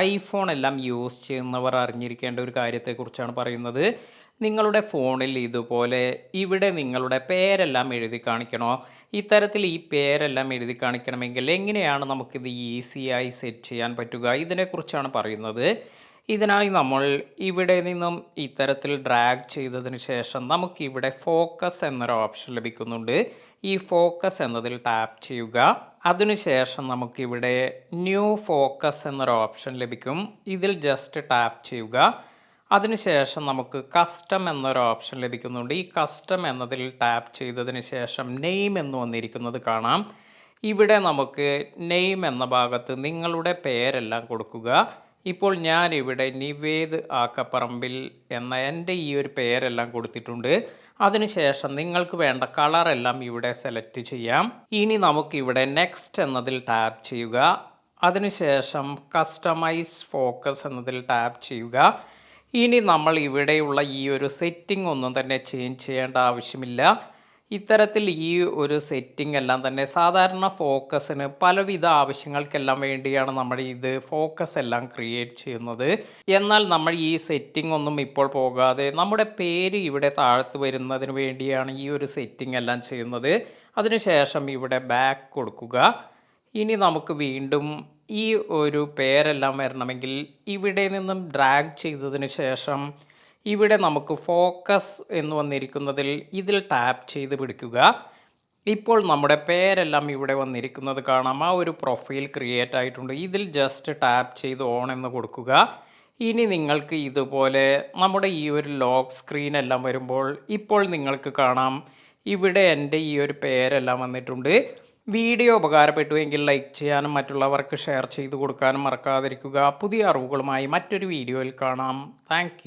IPhone എല്ലാം use ചെയ്യുന്നവർ അറിഞ്ഞിരിക്കേണ്ട ഒരു കാര്യത്തെക്കുറിച്ചാണ് പറയുന്നത്. നിങ്ങളുടെ ഫോണിൽ ഇതുപോലെ ഇവിടെ നിങ്ങളുടെ പേരെല്ലാം എഴുതി കാണിക്കണോ? ഇത്തരത്തിൽ ഈ പേരെല്ലാം എഴുതി കാണിക്കണമെങ്കിൽ എങ്ങനെയാണ് നമുക്കിത് ഈസിയായി സെറ്റ് ചെയ്യാൻ പറ്റുക? ഇതിനെക്കുറിച്ചാണ് പറയുന്നത്. ഇതിനായി നമ്മൾ ഇവിടെ നിന്നും ഇത്തരത്തിൽ ഡ്രാഗ് ചെയ്തതിന് ശേഷം നമുക്കിവിടെ ഫോക്കസ് എന്നൊരു ഓപ്ഷൻ ലഭിക്കുന്നുണ്ട്. ഈ ഫോക്കസ് എന്നതിൽ ടാപ്പ് ചെയ്യുക. അതിനുശേഷം നമുക്കിവിടെ ന്യൂ ഫോക്കസ് എന്നൊരു ഓപ്ഷൻ ലഭിക്കും. ഇതിൽ ജസ്റ്റ് ടാപ്പ് ചെയ്യുക. അതിനുശേഷം നമുക്ക് കസ്റ്റം എന്നൊരു ഓപ്ഷൻ ലഭിക്കുന്നുണ്ട്. ഈ കസ്റ്റം എന്നതിൽ ടാപ്പ് ചെയ്തതിന് ശേഷം നെയിം എന്ന് വന്നിരിക്കുന്നത് കാണാം. ഇവിടെ നമുക്ക് നെയിം എന്ന ഭാഗത്ത് നിങ്ങളുടെ പേരെല്ലാം കൊടുക്കുക. ഇപ്പോൾ ഞാൻ ഇവിടെ നിവേദ് ആക്കപ്പറമ്പിൽ എന്ന എൻ്റെ ഈ ഒരു പേരെല്ലാം കൊടുത്തിട്ടുണ്ട്. അതിനുശേഷം നിങ്ങൾക്ക് വേണ്ട കളറെല്ലാം ഇവിടെ സെലക്ട് ചെയ്യാം. ഇനി നമുക്കിവിടെ നെക്സ്റ്റ് എന്നതിൽ ടാപ്പ് ചെയ്യുക. അതിനുശേഷം കസ്റ്റമൈസ് ഫോക്കസ് എന്നതിൽ ടാപ്പ് ചെയ്യുക. ഇനി നമ്മൾ ഇവിടെയുള്ള ഈ ഒരു സെറ്റിംഗ് ഒന്നും തന്നെ ചേഞ്ച് ചെയ്യേണ്ട ആവശ്യമില്ല. ഇത്തരത്തിൽ ഈ ഒരു സെറ്റിംഗ് എല്ലാം തന്നെ സാധാരണ ഫോക്കസിന് പലവിധ ആവശ്യങ്ങൾക്കെല്ലാം വേണ്ടിയാണ് നമ്മൾ ഇത് ഫോക്കസ് എല്ലാം ക്രിയേറ്റ് ചെയ്യുന്നത്. എന്നാൽ നമ്മൾ ഈ സെറ്റിംഗ് ഒന്നും ഇപ്പോൾ പോകാതെ നമ്മുടെ പേര് ഇവിടെ താഴത്ത് വരുന്നതിന് വേണ്ടിയാണ് ഈ ഒരു സെറ്റിംഗ് എല്ലാം ചെയ്യുന്നത്. അതിനുശേഷം ഇവിടെ ബാക്ക് കൊടുക്കുക. ഇനി നമുക്ക് വീണ്ടും ഈ ഒരു പേരെല്ലാം വരണമെങ്കിൽ ഇവിടെ നിന്നും ഡ്രാഗ് ചെയ്തതിന് ശേഷം ഇവിടെ നമുക്ക് ഫോക്കസ് എന്ന് വന്നിരിക്കുന്നതിൽ ഇതിൽ ടാപ്പ് ചെയ്ത് പിടിക്കുക. ഇപ്പോൾ നമ്മുടെ പേരെല്ലാം ഇവിടെ വന്നിരിക്കുന്നത് കാണാം. ആ ഒരു പ്രൊഫൈൽ ക്രിയേറ്റ് ആയിട്ടുണ്ട്. ഇതിൽ ജസ്റ്റ് ടാപ്പ് ചെയ്ത് ഓൺ എന്ന് കൊടുക്കുക. ഇനി നിങ്ങൾക്ക് ഇതുപോലെ നമ്മുടെ ഈ ഒരു ലോക്ക് സ്ക്രീൻ എല്ലാം വരുമ്പോൾ ഇപ്പോൾ നിങ്ങൾക്ക് കാണാം ഇവിടെ എൻ്റെ ഈ ഒരു പേരെല്ലാം വന്നിട്ടുണ്ട്. വീഡിയോ ഉപകാരപ്പെട്ടുവെങ്കിൽ ലൈക്ക് ചെയ്യാനും മറ്റുള്ളവർക്ക് ഷെയർ ചെയ്ത് കൊടുക്കാനും മറക്കാതിരിക്കുക. പുതിയ അറിവുകളുമായി മറ്റൊരു വീഡിയോയിൽ കാണാം. താങ്ക്